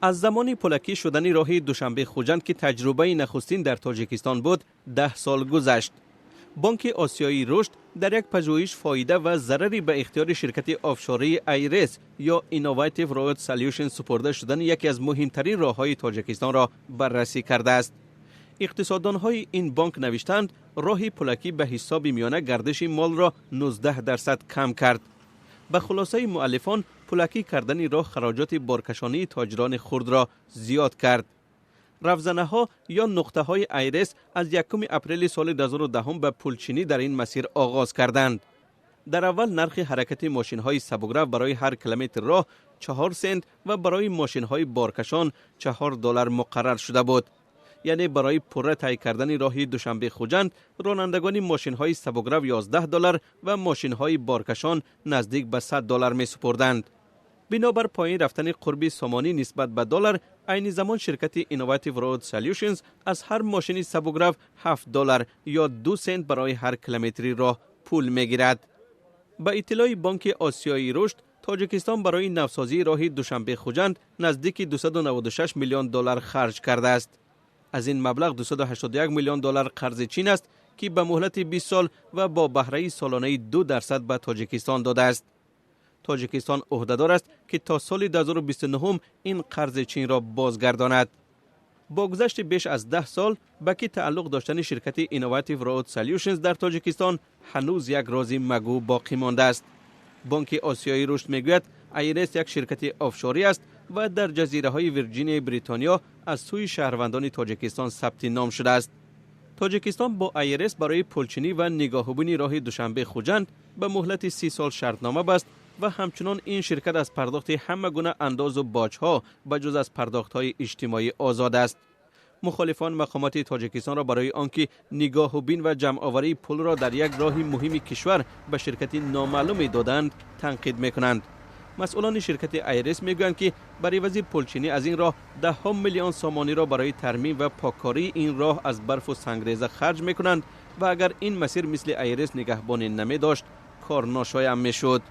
از زمان پولکی شدن راه دوشنبه خوجند که تجربه نخستین در تاجیکستان بود 10 سال گذشت. بانک آسیایی رشد در یک پژوهش فایده و ضرری به اختیار شرکت آفشوری ایرس یا اینوویتیو رود سولوشن سپرده شدن یکی از مهمترین راههای تاجیکستان را بررسی کرده است. اقتصاددان‌های این بانک نوشتند راه پولکی به حساب میانه گردش مال را 19% کم کرد. به خلاصه مؤلفان پولکی کردن راه خراجات بارکشانی تاجران خرد را زیاد کرد. رفزنه ها یا نقطه های ایرس از 1 اپریل سال 2010 به پولچینی در این مسیر آغاز کردند. در اول نرخ حرکت ماشین های سبکرو برای هر کیلومتر راه 4 سنت و برای ماشین های بارکشان $4 مقرر شده بود. یعنی برای پره طی کردن راه دوشنبه خوجند رانندگان ماشین های سبکرو $11 و ماشین های بارکشان نزدیک به $100 می سپردند. بنابر پایین رفتن قربی سامانی نسبت به دلار، عین زمان شرکت اینوویتیو رود سولوشنز از هر ماشین سبکرو $7 یا 2 سنت برای هر کیلومتری راه پول میگیرد. با اطلاع بانک آسیایی رشد، تاجیکستان برای نوسازی راه دوشنبه خوجند نزدیک $296 میلیون خرج کرده است. از این مبلغ $281 میلیون قرض چین است که به مهلت 20 سال و با بهره سالانه 2% به تاجیکستان داده است. تاجیکستان عهدهدار است که تا سال 2029 این قرض چین را بازگرداند. با گذشت بیش از 10 سال به کی تعلق داشتن شرکت اینوویتیو رود سولوشنز در تاجیکستان هنوز یک راز مگو باقی مانده است. بانک آسیایی رشد میگوید ایرس یک شرکت آفشوری است و در جزیره های ویرجینیا بریتانیا از سوی شهروندان تاجیکستان ثبت نام شده است. تاجیکستان با ایرس برای پولچینی و نگاهبانی راه دوشنبه خوجند به مهلت 30 سال شرطنامه بست و همچنان این شرکت از پرداخت همه گونه انداز و باج‌ها بجز از پرداخت‌های اجتماعی آزاد است. مخالفان مقامات تاجیکستان را برای آنکه نگاهبین و جمع‌آوری پول را در یک راه مهم کشور به شرکت نامعلوم دادند تنقید می‌کنند. مسئولان شرکت ایرس میگویند که برای عوض پولچینی از این راه 10 میلیون سامانی را برای ترمیم و پاککاری این راه از برف و سنگریزه خرج می‌کنند و اگر این مسیر مثل ایرس نگهبانی نمی داشت کار ناشایع می‌شد.